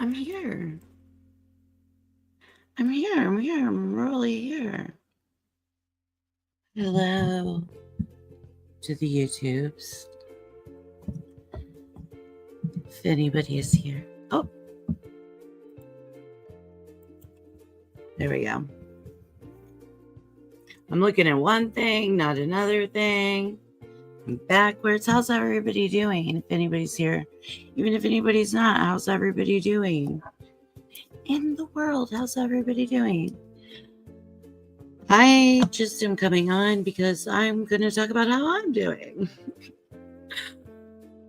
I'm here. I'm here. I'm here. I'm really here. Hello to the YouTubes. If anybody is here. Oh, there we go. I'm looking at one thing, not another thing. I'm backwards. How's everybody doing? If anybody's here, even if anybody's not, how's everybody doing? In the world, how's everybody doing? I just am coming on because I'm going to talk about how I'm doing.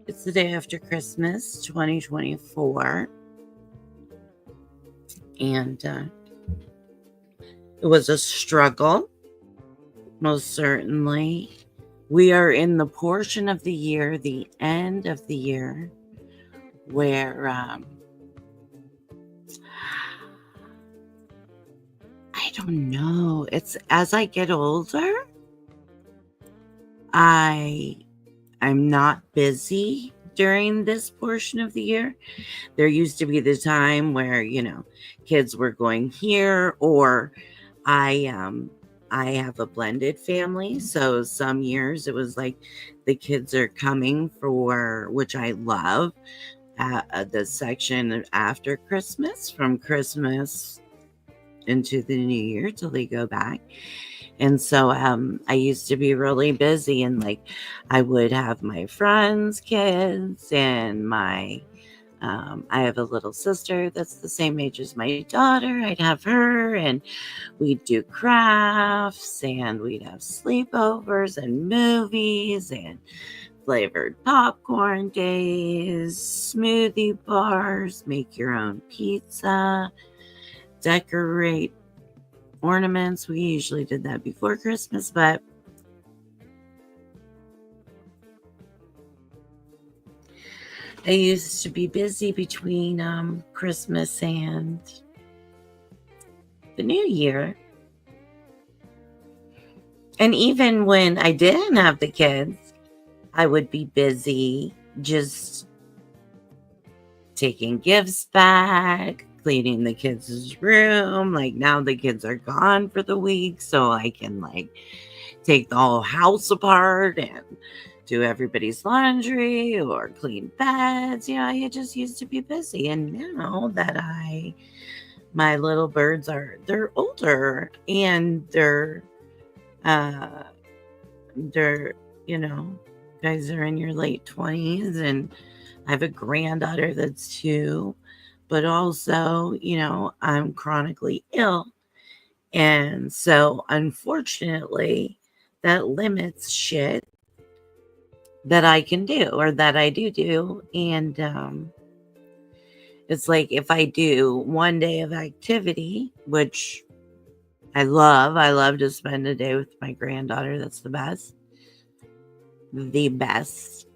It's the day after Christmas, 2024. And it was a struggle, most certainly. We are in the portion of the year, the end of the year, where I don't know. It's as I get older, I'm not busy during this portion of the year. There used to be the time where, kids were going here, or I have a blended family. So some years it was like the kids are coming for, which I love, the section after Christmas, from Christmas into the new year till they go back. And so I used to be really busy, and like I would have my friends' kids and I have a little sister that's the same age as my daughter. I'd have her, and we'd do crafts, and we'd have sleepovers and movies and flavored popcorn days, smoothie bars, make your own pizza, decorate ornaments. We usually did that before Christmas, but I used to be busy between Christmas and the New Year. And even when I didn't have the kids, I would be busy just taking gifts back, cleaning the kids' room. Like now the kids are gone for the week, so I can like take the whole house apart and do everybody's laundry or clean beds. I just used to be busy. And now that my little birds they're older, and they're guys are in your late 20s, and I have a granddaughter that's 2, but also, I'm chronically ill. And so unfortunately, that limits shit that I can do, or that I do. And it's like if I do one day of activity, which I love to spend a day with my granddaughter. That's the best. The best.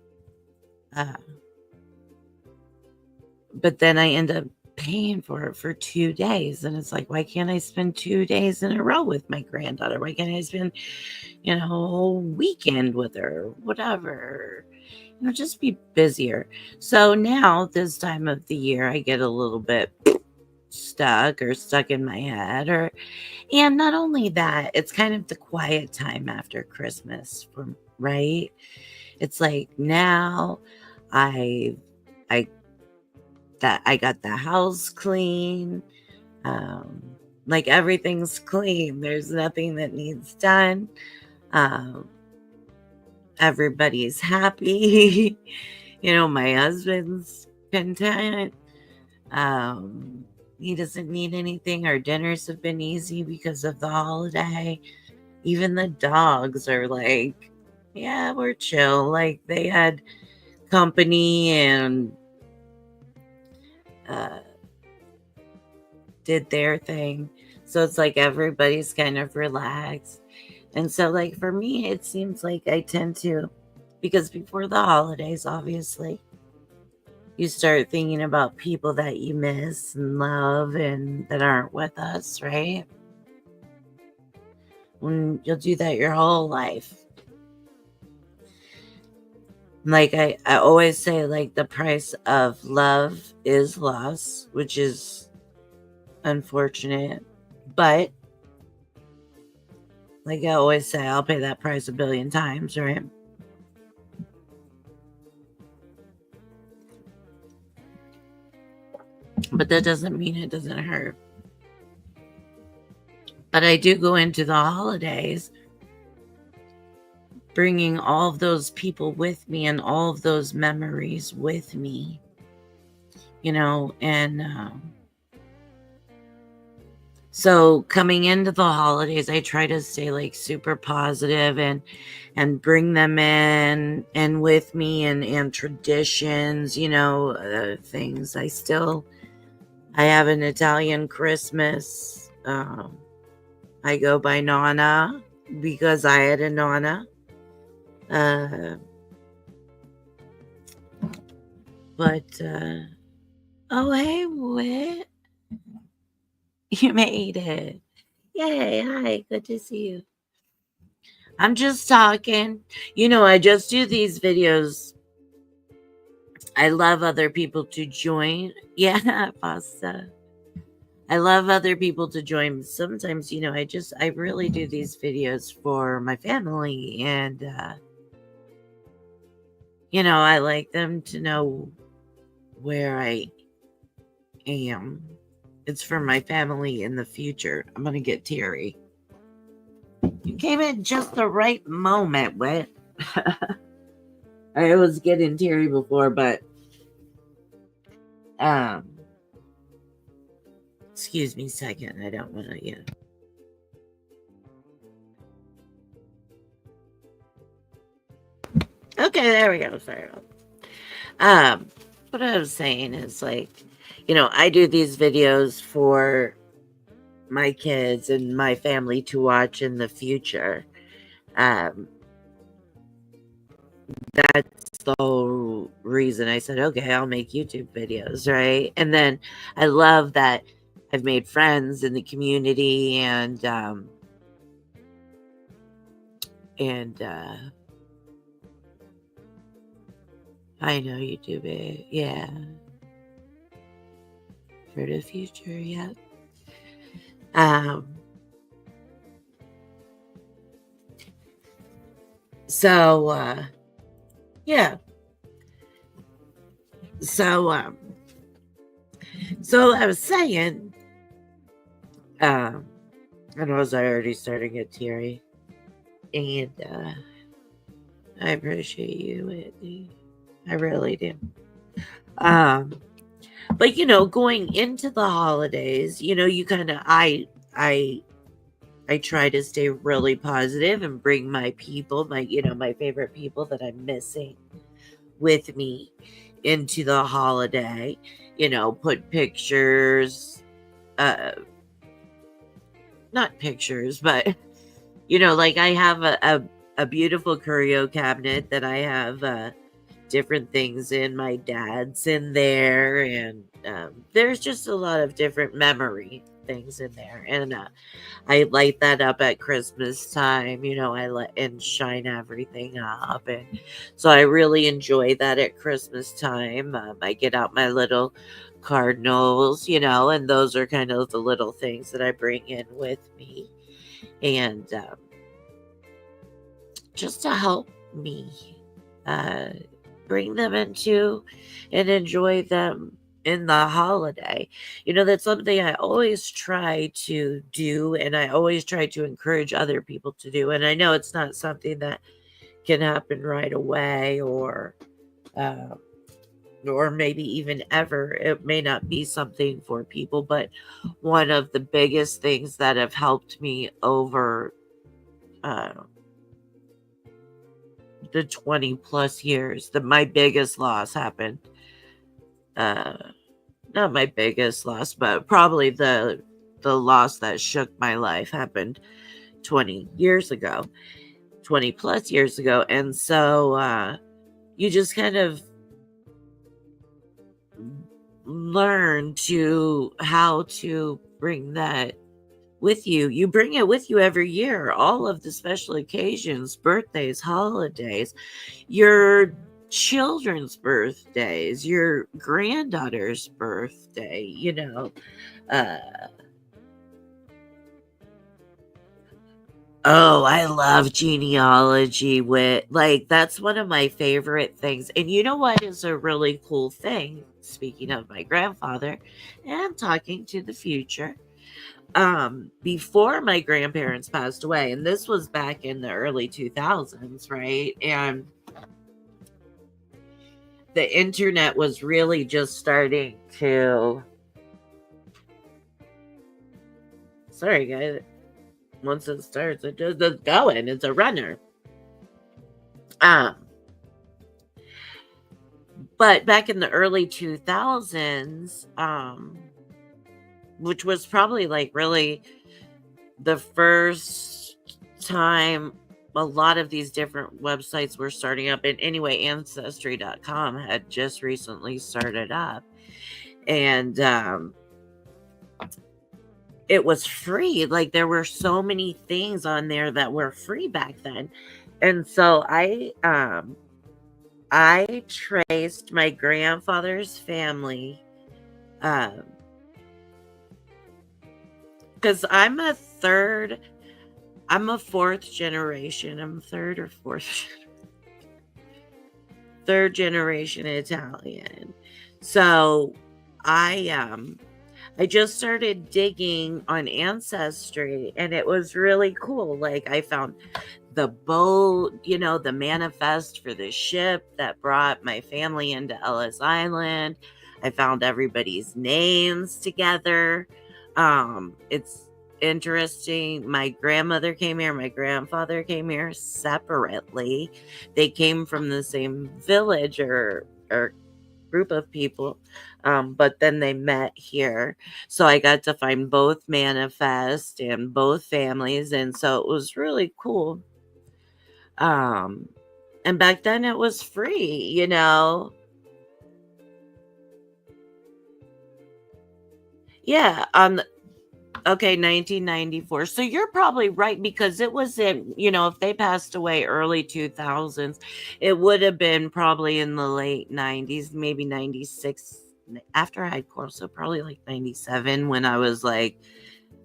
But then I end up paying for it for 2 days. And it's like, why can't I spend 2 days in a row with my granddaughter? Why can't I spend, a whole weekend with her? Whatever. Just be busier. So now, this time of the year, I get a little bit stuck in my head, and not only that, it's kind of the quiet time after Christmas, right? It's like now I got the house clean. Like everything's clean. There's nothing that needs done. Everybody's happy. My husband's content. He doesn't need anything. Our dinners have been easy because of the holiday. Even the dogs are like, yeah, we're chill. Like they had company and did their thing. So it's like everybody's kind of relaxed. And so, like, for me, it seems like I tend to, because before the holidays, obviously, you start thinking about people that you miss and love and that aren't with us, right? When you'll do that your whole life. Like I always say, like, the price of love is loss, which is unfortunate. But like I always say, I'll pay that price a billion times, right? But that doesn't mean it doesn't hurt. But I do go into the holidays bringing all of those people with me and all of those memories with me, and so coming into the holidays, I try to stay like super positive and bring them in and with me and traditions, things. I have an Italian Christmas. I go by Nonna because I had a Nonna. Oh, hey, Whit. You made it. Yay, hi, good to see you. I'm just talking. I just do these videos. I love other people to join. Yeah, pasta. I love other people to join. Sometimes, I really do these videos for my family, and I like them to know where I am. It's for my family in the future. I'm gonna get teary. You came in just the right moment, Whit. I was getting teary before, but excuse me a second. I don't want to, Okay, there we go. Sorry. What I was saying is, like, I do these videos for my kids and my family to watch in the future. That's the whole reason I said, okay, I'll make YouTube videos, right? And then I love that I've made friends in the community, and I know you do, babe. Yeah. For the future, yeah. So, yeah. So I was saying, and was I already starting to get teary? And I appreciate you, Whitney. I really do. But going into the holidays, you kind of I try to stay really positive and bring my people, my favorite people that I'm missing with me into the holiday. Put pictures, not pictures, but like I have a beautiful curio cabinet that I have different things in. My dad's in there, and there's just a lot of different memory things in there, and I light that up at Christmas time. I let and shine everything up, and so I really enjoy that at Christmas time. I get out my little cardinals, and those are kind of the little things that I bring in with me, and just to help me bring them into and enjoy them in the holiday. That's something I always try to do, and I always try to encourage other people to do. And I know it's not something that can happen right away, or maybe even ever. It may not be something for people, but one of the biggest things that have helped me over the 20 plus years, that my biggest loss happened, not my biggest loss, but probably the loss that shook my life happened 20 years ago, 20 plus years ago. And so you just kind of learn how to bring that with you. You bring it with you every year, all of the special occasions, birthdays, holidays. You're children's birthdays, your granddaughter's birthday, uh, oh, I love genealogy that's one of my favorite things. And you know what is a really cool thing? Speaking of my grandfather and talking to the future, before my grandparents passed away, and this was back in the early 2000s, right? And the internet was really just starting to, sorry guys, once it starts, it's going. It's a runner. Um, but back in the early 2000s, which was probably like really the first time a lot of these different websites were starting up. And anyway, Ancestry.com had just recently started up. And it was free. Like there were so many things on there that were free back then. And so I traced my grandfather's family because I'm a fourth generation. I'm third or fourth third generation Italian. So I just started digging on Ancestry, and it was really cool. Like I found the boat, the manifest for the ship that brought my family into Ellis Island. I found everybody's names together. It's interesting. My grandmother came here, my grandfather came here separately. They came from the same village or group of people, but then they met here. So I got to find both manifest and both families, and so it was really cool. And back then it was free, Yeah, okay, 1994. So you're probably right, because it was if they passed away early 2000s, it would have been probably in the late 90s, maybe 96 after high school. So probably like 97, when I was like,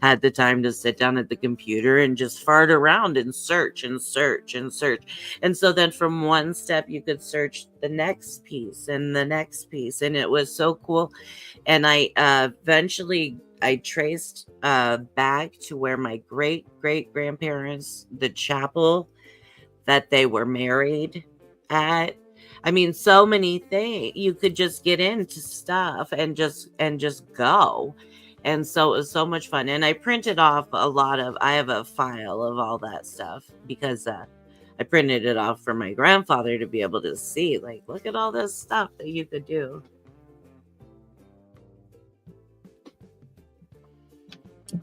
had the time to sit down at the computer and just fart around and search and search and search. And so then from one step, you could search the next piece and the next piece. And it was so cool. And I eventually I traced back to where my great grandparents, the chapel that they were married at. I mean, so many things. You could just get into stuff and just go. And so it was so much fun. And I printed off I have a file of all that stuff, because I printed it off for my grandfather to be able to see, like, look at all this stuff that you could do.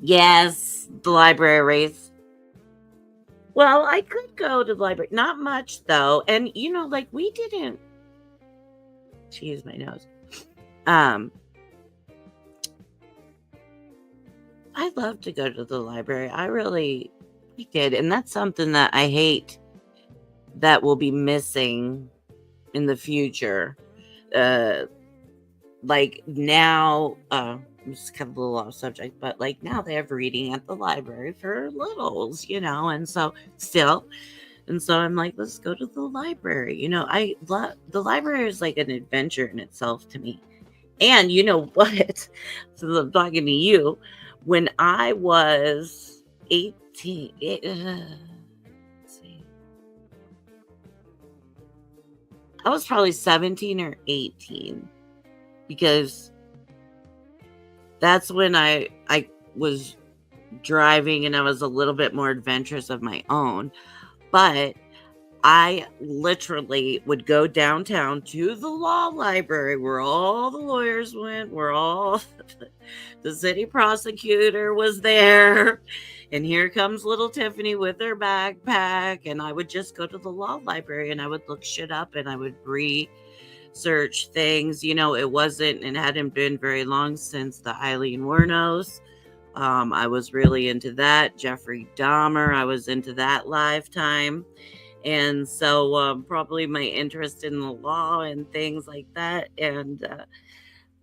Yes, the library race. Well, I could go to the library. Not much, though. And, like, we didn't. Excuse my nose. I love to go to the library. I did. And that's something that I hate that will be missing in the future. Like now, it's kind of a little off subject, but like now they have reading at the library for littles, and so I'm like, let's go to the library. I love the library is like an adventure in itself to me. And you know what? So I'm talking to you. When I was 18, let's see, I was probably 17 or 18, because that's when I was driving and I was a little bit more adventurous of my own. But I literally would go downtown to the law library where all the lawyers went, where all the city prosecutor was there. And here comes little Tiffany with her backpack. And I would just go to the law library and I would look shit up and I would research things. It hadn't been very long since the Eileen Wuornos. I was really into that. Jeffrey Dahmer, I was into that lifetime. And so probably my interest in the law and things like that, and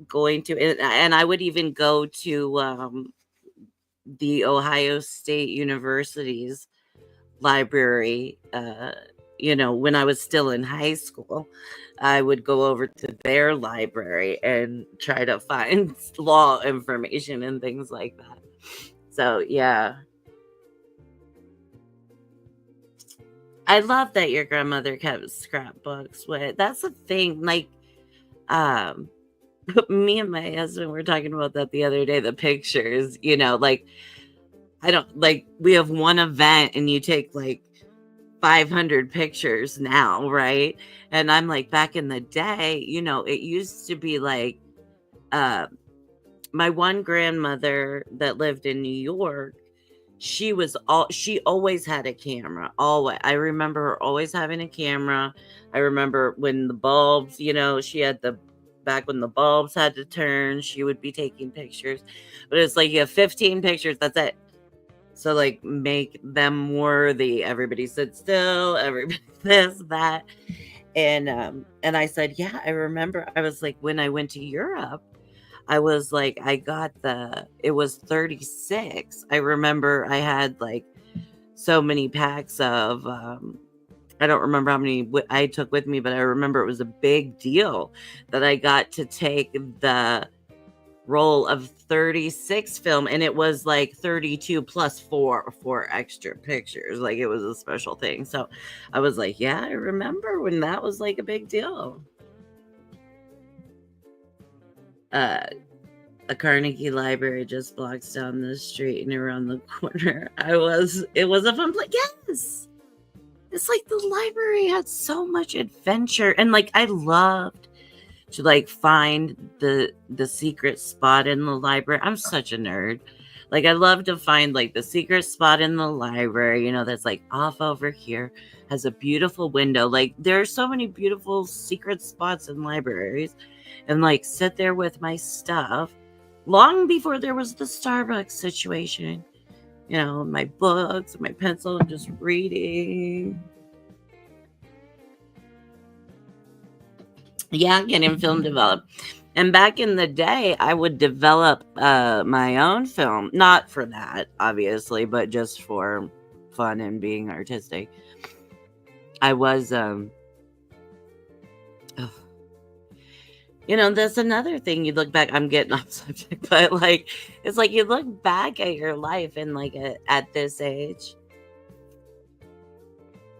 going to and I would even go to the Ohio State University's library. When I was still in high school, I would go over to their library and try to find law information and things like that. So yeah, I love that your grandmother kept scrapbooks with. That's the thing. Like, um, me and my husband were talking about that the other day. The pictures, like I don't like. We have one event, and you take like 500 pictures now, right? And I'm like, back in the day, it used to be like, uh, my one grandmother that lived in New York, she always had a camera. Always. I remember her always having a camera. I remember when the bulbs, she had the back when the bulbs had to turn, she would be taking pictures. But it's like you have 15 pictures, that's it. So like make them worthy. Everybody sit still, everybody this, that. And I said, yeah, I remember I was like, when I went to Europe, I was like, I got it was 36. I remember I had like so many packs of, I don't remember how many I took with me, but I remember it was a big deal that I got to take the roll of 36 film, and it was like 32 plus four extra pictures. Like it was a special thing. So I was like, yeah, I remember when that was like a big deal. Uh, a Carnegie Library just blocks down the street and around the corner. It was a fun place. Yes. It's like the library had so much adventure, and like I loved to like find the secret spot in the library. I'm such a nerd. Like I love to find like the secret spot in the library, that's like off over here, has a beautiful window. Like there are so many beautiful secret spots in libraries, and like sit there with my stuff long before there was the Starbucks situation. My books, my pencil, and just reading. Yeah, getting film developed. And back in the day, I would develop my own film, not for that, obviously, but just for fun and being artistic. I was, oh, that's another thing. You look back, I'm getting off subject, but like, it's like you look back at your life and like at this age,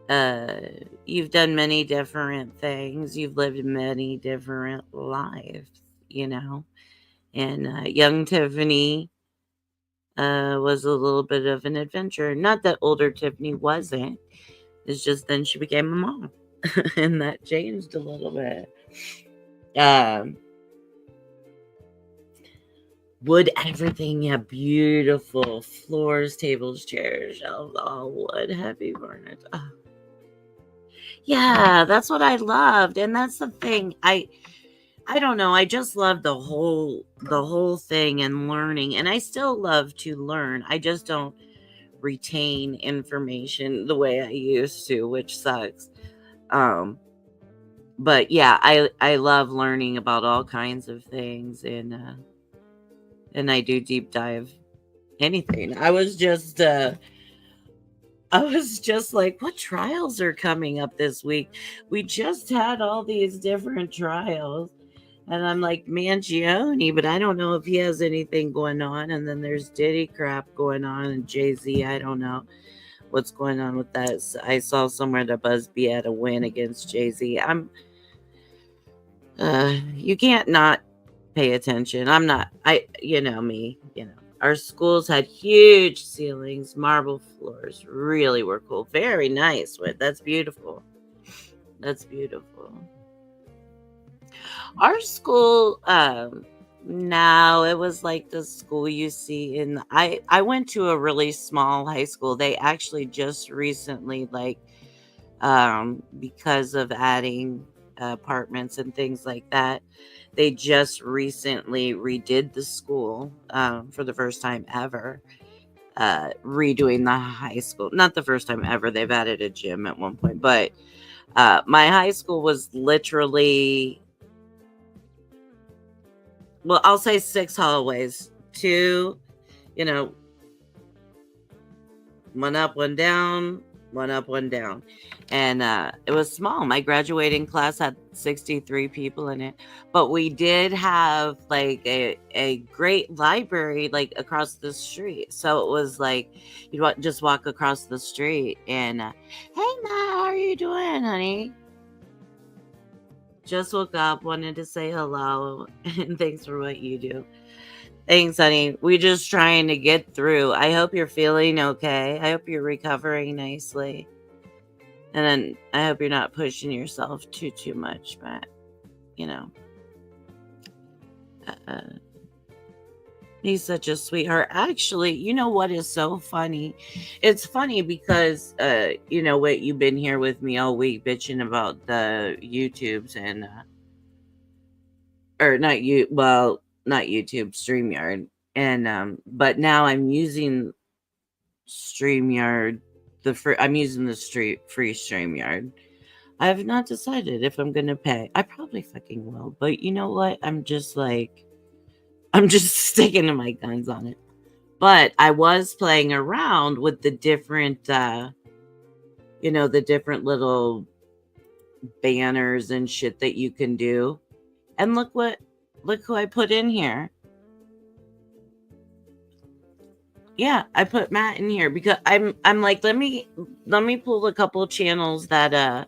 uh, you've done many different things. You've lived many different lives, and young Tiffany was a little bit of an adventure. Not that older Tiffany wasn't. It's just then she became a mom, and that changed a little bit. Wood, everything, yeah, beautiful floors, tables, chairs, shelves, all wood, heavy furniture. Oh. Yeah, that's what I loved, and that's the thing. I don't know. I just love the whole thing and learning, and I still love to learn. I just don't retain information the way I used to, which sucks. Um, but yeah, I love learning about all kinds of things, and I do deep dive anything. I was just like, what trials are coming up this week? We just had all these different trials. And I'm like, Mangione, but I don't know if he has anything going on. And then there's Diddy crap going on, and Jay-Z, I don't know what's going on with that. I saw somewhere that Busby had a win against Jay-Z. You can't not pay attention. You know me, Our schools had huge ceilings, marble floors, really were cool. Very nice. That's beautiful. That's beautiful. Our school, no, it was like the school you see I went to a really small high school. They actually just recently, like, because of adding apartments and things like that, they just recently redid the school for the first time ever. redoing the high school. Not the first time ever. They've added a gym at one point, but my high school was literally, well, I'll say 6 hallways, 2, you know, 1 up, 1 down, 1 up, 1 down. And it was small. My graduating class had 63 people in it. But we did have like a great library like across the street. So it was like you'd just walk across the street and, hey, Ma, how are you doing, honey? Just woke up, wanted to say hello, and thanks for what you do. Thanks, honey. We're just trying to get through. I hope you're feeling okay. I hope you're recovering nicely. And then I hope you're not pushing yourself too much, but, you know. He's such a sweetheart. Actually, you know what is so funny? It's funny because, you know what, you've been here with me all week bitching about the YouTubes and, or not you, well, not YouTube, StreamYard. And, but now I'm using StreamYard, I'm using the free StreamYard. I have not decided if I'm going to pay. I probably fucking will, but you know what? I'm just sticking to my guns on it. But I was playing around with the different, you know, the different little banners and shit that you can do. And look who I put in here. Yeah, I put Matt in here because I'm like, let me pull a couple channels that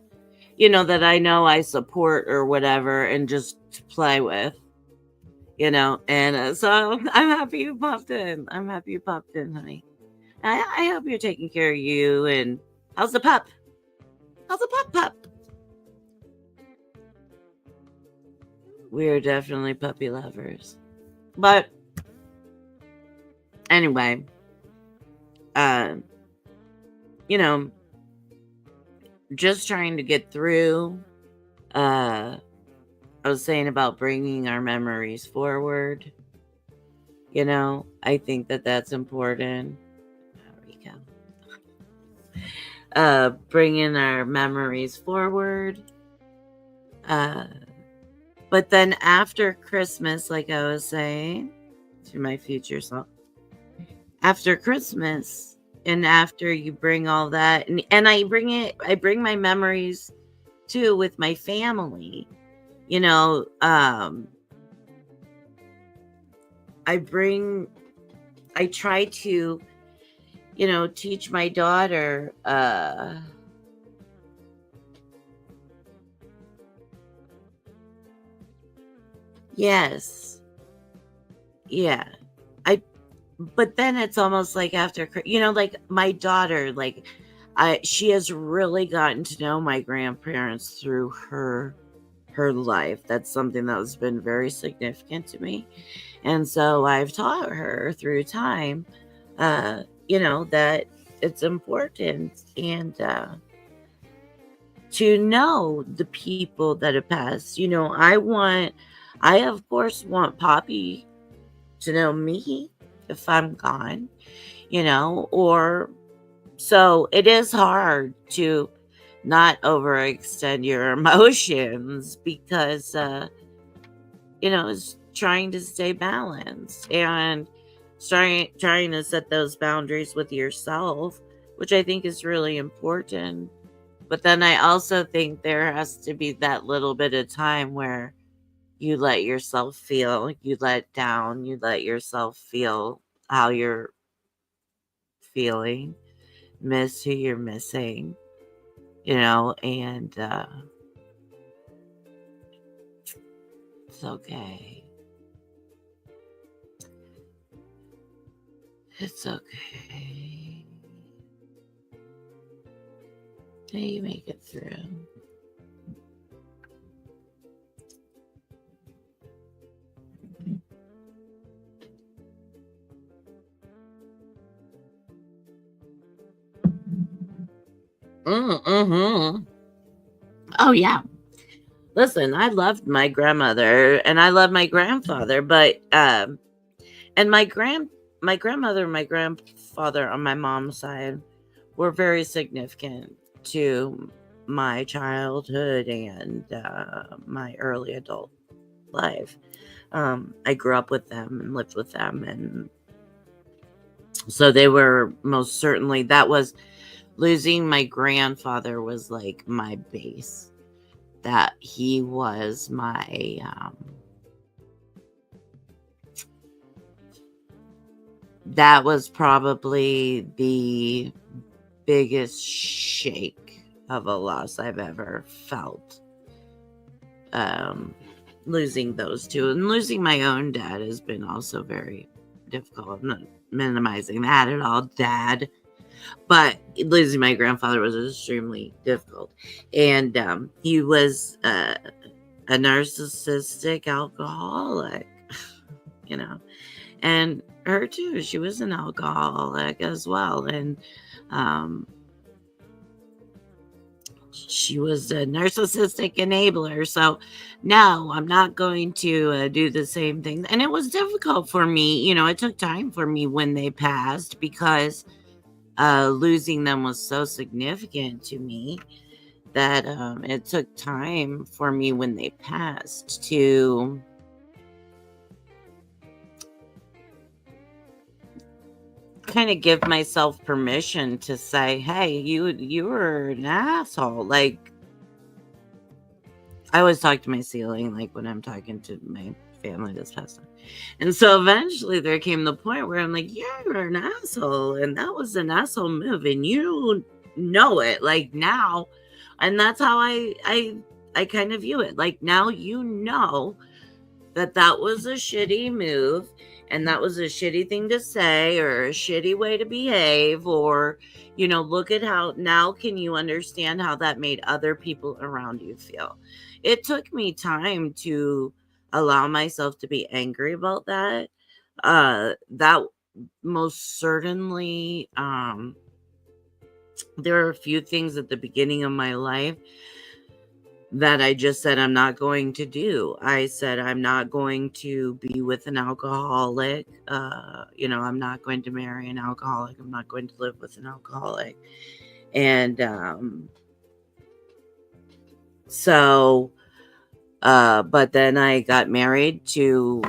you know, that I know I support or whatever and just play with, you know. And so I'm happy you popped in. I'm happy you popped in, honey. I hope you're taking care of you. And how's the pup? How's the pup? We're definitely puppy lovers. But anyway, you know, just trying to get through. I was saying about bringing our memories forward. You know, I think that that's important. There we go. Bringing our memories forward. But then after Christmas, like I was saying to my future self, after Christmas and after you bring all that, and I bring my memories too with my family, you know, I try to, you know, teach my daughter, yes, yeah, but then it's almost like after, you know, like my daughter, like she has really gotten to know my grandparents through her life. That's something that has been very significant to me. And so I've taught her through time, you know, that it's important and to know the people that have passed. You know, I of course want Poppy to know me if I'm gone, you know, or so it is hard to not overextend your emotions because, you know, it's trying to stay balanced and trying to set those boundaries with yourself, which I think is really important. But then I also think there has to be that little bit of time where you let yourself feel, you let down, you let yourself feel how you're feeling, miss who you're missing, you know, and it's okay. It's okay. You make it through. Mm-hmm. Oh, yeah. Listen, I loved my grandmother and I love my grandfather, but and my my grandmother and my grandfather on my mom's side were very significant to my childhood and my early adult life. I grew up with them and lived with them, and so they were most certainly, that was, losing my grandfather was like my base. That he was my that was probably the biggest shake of a loss I've ever felt. Losing those two, and losing my own dad has been also very difficult. I'm not minimizing that at all, Dad, but losing my grandfather was extremely difficult. And he was a narcissistic alcoholic, you know, and her too. She was an alcoholic as well, and she was a narcissistic enabler. So no, I'm not going to do the same thing. And it was difficult for me. It took time for me when they passed, because losing them was so significant to me that it took time for me when they passed to kind of give myself permission to say, hey, you were an asshole. Like, I always talk to my ceiling, like when I'm talking to my family this past time. And so eventually there came the point where I'm like, you're an asshole, and that was an asshole move, and you know it, like, now. And that's how I kind of view it. Like, now you know that was a shitty move, and that was a shitty thing to say, or a shitty way to behave, or look at how now can you understand how that made other people around you feel. It took me time to allow myself to be angry about that. That most certainly, there are a few things at the beginning of my life that I just said I'm not going to do. I said I'm not going to be with an alcoholic. I'm not going to marry an alcoholic. I'm not going to live with an alcoholic. And but then I got married to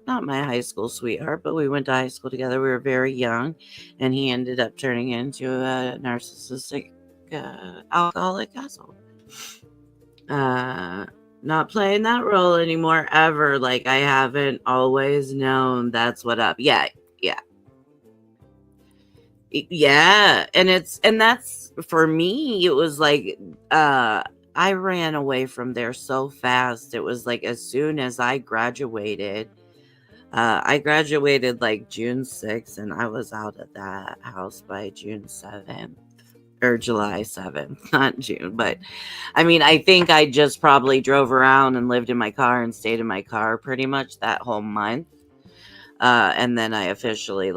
not my high school sweetheart, but we went to high school together. We were very young, and he ended up turning into a narcissistic alcoholic asshole. Not playing that role anymore ever. Like, I haven't always known that's what up. Yeah. And that's, for me, it was like I ran away from there so fast. It was like as soon as I graduated like June 6th, and I was out of that house by June 7th. Or July 7th, not June. But I mean, I think I just probably drove around and lived in my car and stayed in my car pretty much that whole month. And then I officially,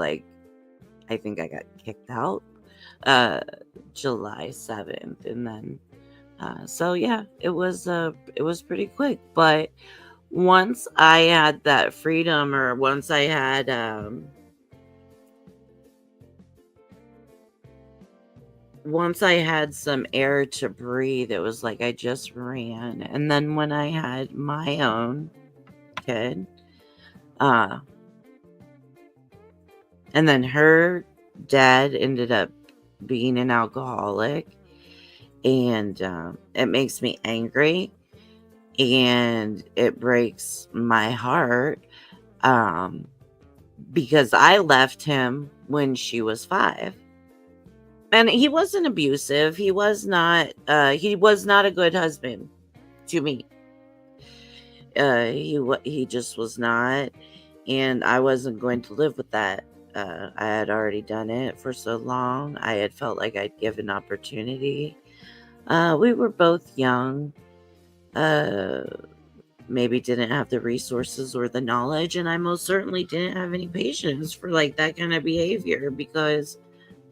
I think I got kicked out July 7th. And then, so yeah, it was pretty quick. But once I had that freedom, or once I had, some air to breathe, it was like I just ran. And then when I had my own kid, and then her dad ended up being an alcoholic, and it makes me angry, and it breaks my heart, because I left him when she was 5. And he wasn't abusive. He was not a good husband to me. He just was not, and I wasn't going to live with that. I had already done it for so long. I had felt like I'd given opportunity. We were both young. Maybe didn't have the resources or the knowledge, and I most certainly didn't have any patience for like that kind of behavior, because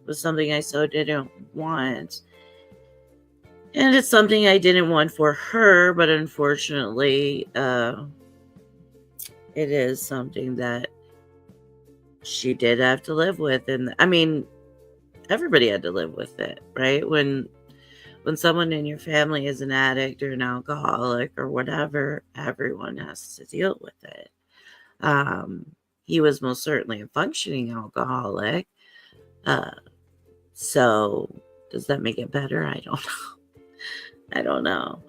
was something I so didn't want. And it's something I didn't want for her, but unfortunately, it is something that she did have to live with. And I mean, everybody had to live with it, right? When someone in your family is an addict or an alcoholic or whatever, everyone has to deal with it. Um, he was most certainly a functioning alcoholic. Uh, so does that make it better? I don't know. I don't know.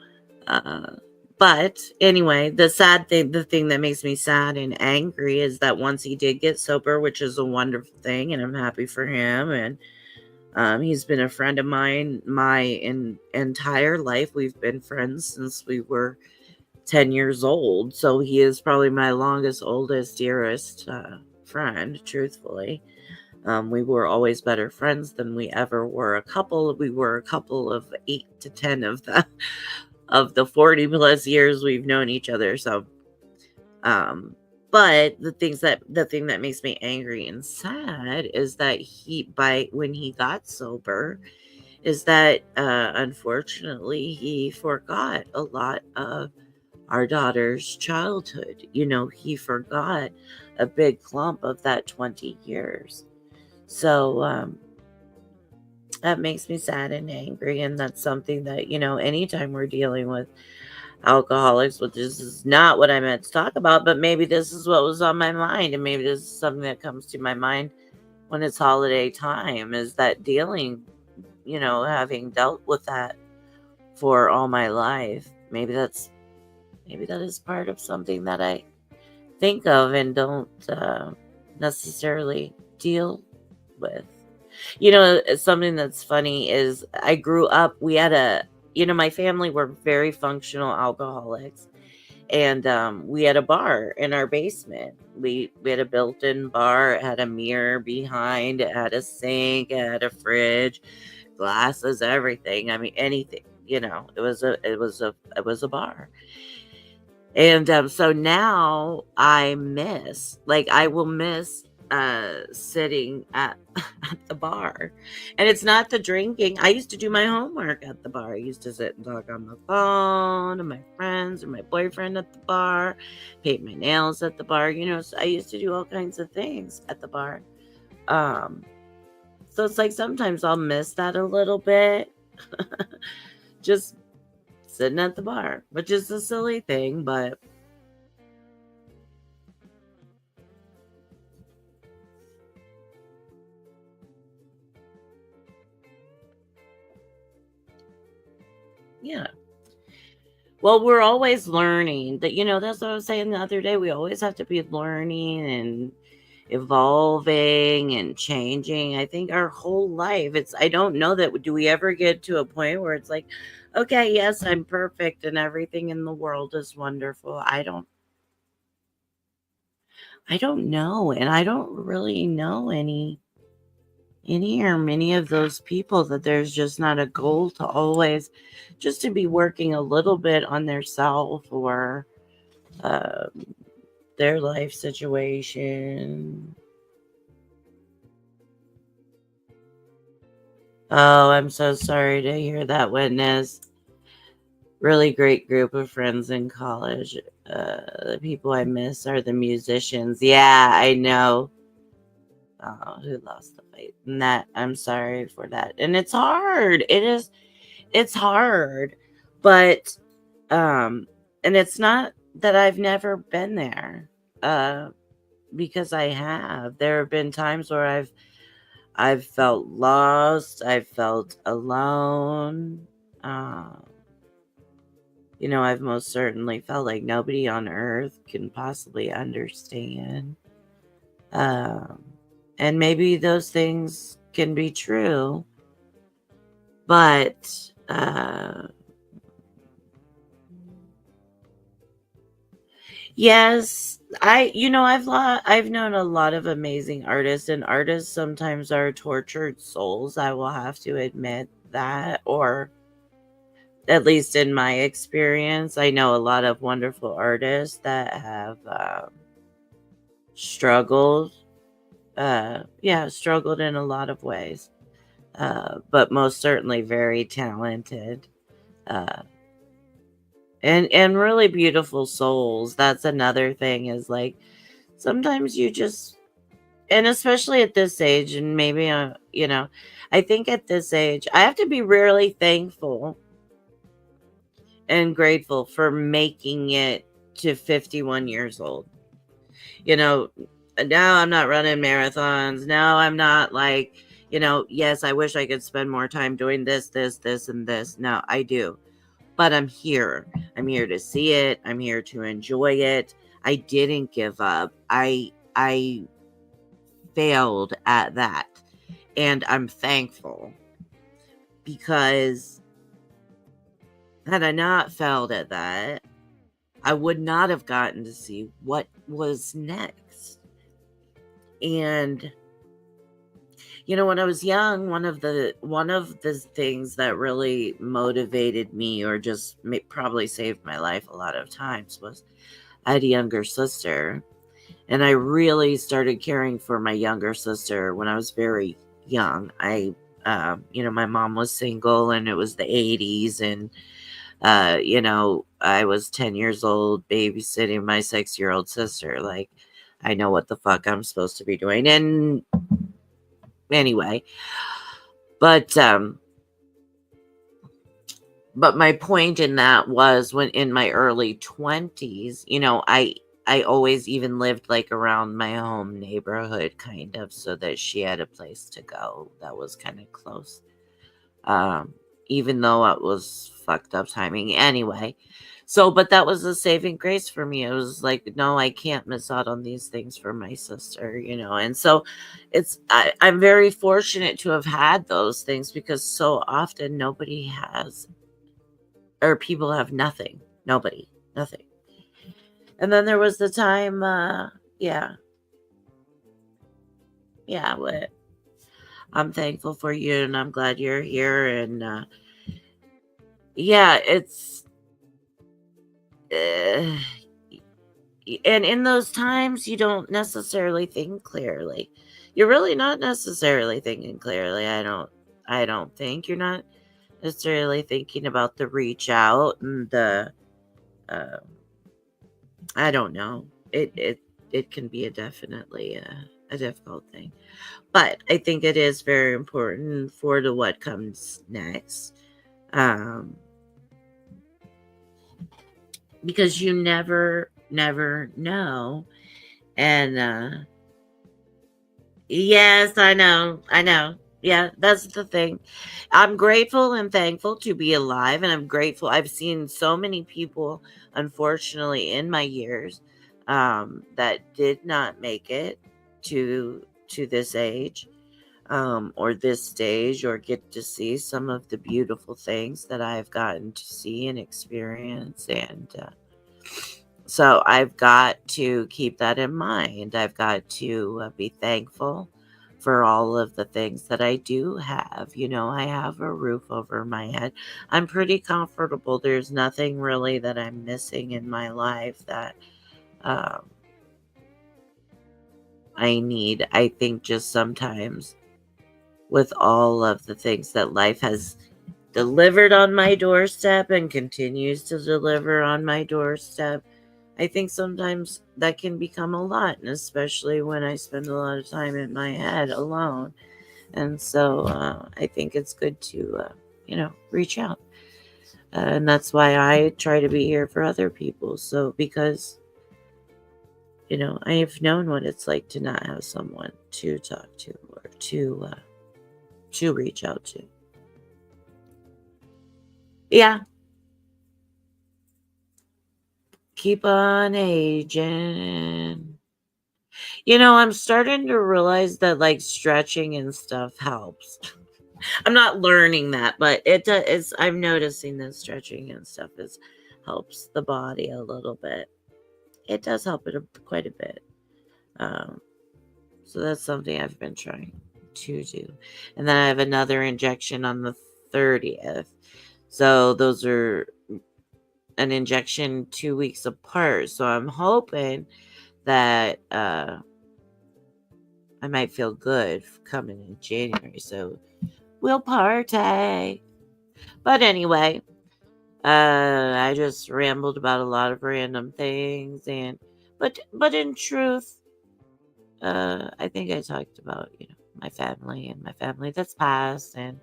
But anyway, the thing that makes me sad and angry is that once he did get sober, which is a wonderful thing, and I'm happy for him. And he's been a friend of mine entire life. We've been friends since we were 10 years old. So he is probably my longest, oldest, dearest friend, truthfully. We were always better friends than we ever were a couple. We were a couple of 8 to 10 of the 40 plus years we've known each other. So, but the thing that makes me angry and sad is that when he got sober, is that unfortunately he forgot a lot of our daughter's childhood. He forgot a big clump of that 20 years. So that makes me sad and angry. And that's something that, anytime we're dealing with alcoholics, which is not what I meant to talk about, but maybe this is what was on my mind. And maybe this is something that comes to my mind when it's holiday time, is that having dealt with that for all my life. Maybe that is part of something that I think of and don't necessarily deal with. Something that's funny is I grew up, my family were very functional alcoholics. And we had a bar in our basement. We had a built-in bar. It had a mirror behind. It had a sink. It had a fridge, glasses, everything. I mean, anything. It was a bar. And so now I will miss sitting at the bar. And it's not the drinking. I used to do my homework at the bar. I used to sit and talk on the phone to my friends or my boyfriend at the bar, paint my nails at the bar. So I used to do all kinds of things at the bar. So it's like sometimes I'll miss that a little bit. Just sitting at the bar, which is a silly thing, but yeah. Well, we're always learning that, that's what I was saying the other day. We always have to be learning and evolving and changing. I think our whole life, I don't know that, do we ever get to a point where it's like, okay, yes, I'm perfect and everything in the world is wonderful. I don't know. And I don't really know any or many of those people that there's just not a goal to always just to be working a little bit on their self or their life situation. Oh, I'm so sorry to hear that, Witness. Really great group of friends in college. The people I miss are the musicians. Yeah, I know. Oh, who lost the fight? And that, I'm sorry for that. And it's hard. It's hard. But and it's not that I've never been there. Because I have. There have been times where I've felt lost. I've felt alone. I've most certainly felt like nobody on earth can possibly understand. And maybe those things can be true, but yes, I've known a lot of amazing artists, and artists sometimes are tortured souls. I will have to admit that, or at least in my experience, I know a lot of wonderful artists that have struggled. Struggled in a lot of ways, but most certainly very talented. Uh, and really beautiful souls. That's another thing, is like sometimes you just And especially at this age, and maybe, I think at this age, I have to be really thankful and grateful for making it to 51 years old. You know, now I'm not running marathons. Now I'm not like, yes, I wish I could spend more time doing this, and this. No, I do. But I'm here. I'm here to see it. I'm here to enjoy it. I didn't give up. I failed at that. And I'm thankful because had I not failed at that, I would not have gotten to see what was next. And when I was young, one of the things that really motivated me, or just probably saved my life a lot of times, was I had a younger sister, and I really started caring for my younger sister when I was very young. My mom was single, and it was the 80s, and I was 10 years old babysitting my 6-year-old sister. Like, I know what the fuck I'm supposed to be doing. And anyway, but my point in that was, when in my early 20s, I always even lived like around my home neighborhood, kind of, so that she had a place to go that was kind of close. Even though it was fucked up timing anyway. So, but that was a saving grace for me. It was like, no, I can't miss out on these things for my sister, And so I'm very fortunate to have had those things, because so often nobody has, or people have nothing. Nobody, nothing. And then there was the time, yeah, what I'm thankful for you, and I'm glad you're here. And yeah, it's uh, and in those times, you don't necessarily think clearly. You're really not necessarily thinking clearly. I don't think you're not necessarily thinking about the reach out, and the uh, I don't know. It can be definitely a difficult thing. But I think it is very important for the what comes next. Um, because you never know. And yes, I know. I know. Yeah, that's the thing. I'm grateful and thankful to be alive, and I'm grateful. I've seen so many people, unfortunately, in my years, that did not make it to this age, or this stage, or get to see some of the beautiful things that I've gotten to see and experience. And so I've got to keep that in mind. I've got to be thankful for all of the things that I do have. I have a roof over my head. I'm pretty comfortable. There's nothing really that I'm missing in my life that um, I need. I think just sometimes, with all of the things that life has delivered on my doorstep and continues to deliver on my doorstep, I think sometimes that can become a lot, and especially when I spend a lot of time in my head alone. And so I think it's good to, reach out. And that's why I try to be here for other people. So, because, I have known what it's like to not have someone to talk to, or to reach out to. Yeah, keep on aging. I'm starting to realize that, like, stretching and stuff helps. I'm not learning that, but it is. I'm noticing that stretching and stuff helps the body a little bit. It does help it quite a bit. Um, so that's something I've been trying to do. And then I have another injection on the 30th. So those are an injection 2 weeks apart. So I'm hoping that I might feel good coming in January. So we'll party. But anyway, I just rambled about a lot of random things, but in truth, I think I talked about, my family and my family that's passed, and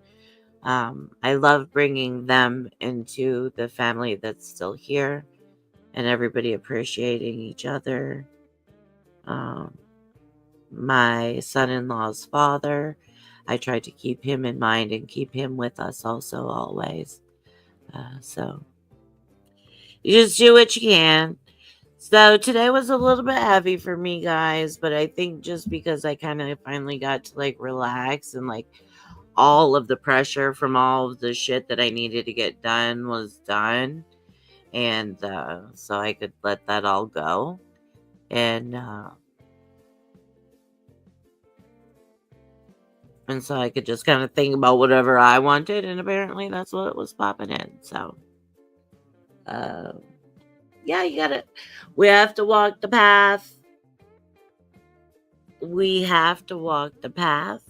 I love bringing them into the family that's still here, and everybody appreciating each other. Um, my son-in-law's father, I try to keep him in mind and keep him with us also always. So you just do what you can. So today was a little bit heavy for me, guys, but I think just because I kind of finally got to like relax, and like all of the pressure from all of the shit that I needed to get done was done. And so I could let that all go. And so I could just kind of think about whatever I wanted, and apparently that's what was popping in. So, uh, yeah, we have to walk the path. We have to walk the path,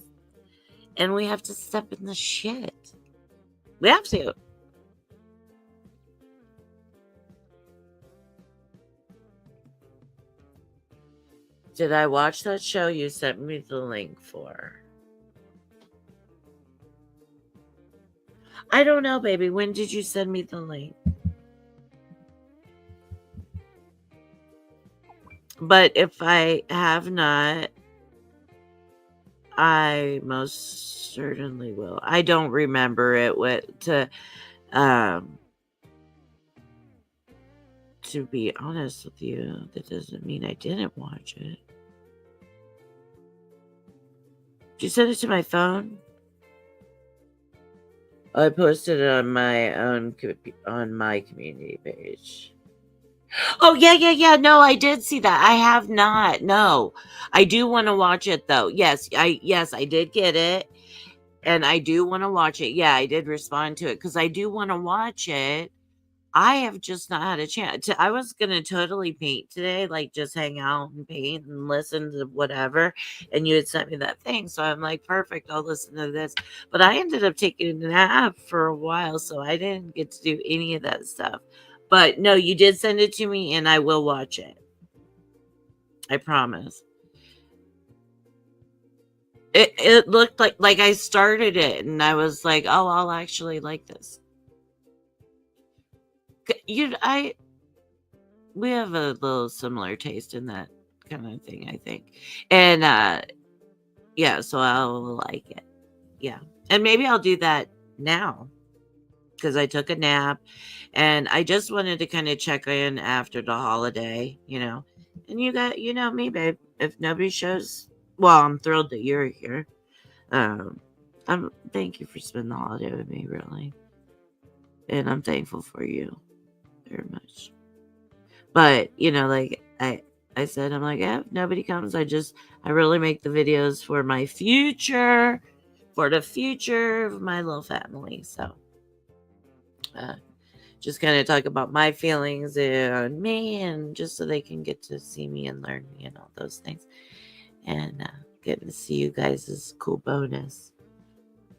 and we have to step in the shit. We have to. Did I watch that show you sent me the link for? I don't know, baby. When did you send me the link? But if I have not, I most certainly will. I don't remember it um to be honest with you. That doesn't mean I didn't watch it. Did you send it to my phone? I posted it on my own on my community page. Oh, yeah. No, I did see that. I have not. No. I do want to watch it though. Yes, I did get it, and I do want to watch it. Yeah, I did respond to it cuz I do want to watch it. I have just not had a chance. I was going to totally paint today, like just hang out and paint and listen to whatever, and you had sent me that thing. So I'm like, perfect, I'll listen to this. But I ended up taking a nap for a while, so I didn't get to do any of that stuff. But no, you did send it to me, and I will watch it. I promise. It looked like I started it, and I was like, oh, I'll actually like this. You, I We have a little similar taste in that kind of thing, I think. And yeah, so I'll like it. Yeah. And maybe I'll do that now because I took a nap, and I just wanted to kind of check in after the holiday. And you know me, babe. If nobody shows, well, I'm thrilled that you're here. Um, thank you for spending the holiday with me, really. And I'm thankful for you very much. But, like I said, I'm like, yeah, if nobody comes, I really make the videos for my future, for the future of my little family. So, uh, just kind of talk about my feelings and me, and just so they can get to see me and learn me and all those things. And getting to see you guys is a cool bonus.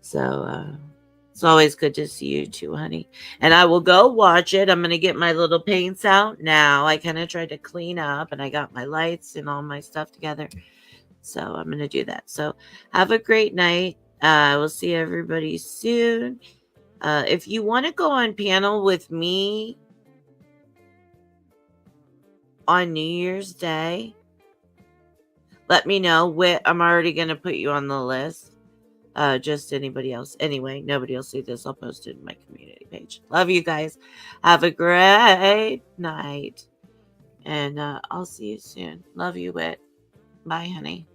So, it's always good to see you too, honey. And I will go watch it. I'm going to get my little paints out now. I kind of tried to clean up, and I got my lights and all my stuff together. So I'm going to do that. So have a great night. We'll see everybody soon. If you want to go on panel with me on New Year's Day, let me know. I'm already going to put you on the list. Just anybody else. Anyway, nobody will see this. I'll post it in my community page. Love you guys. Have a great night. And I'll see you soon. Love you, Wit. Bye, honey.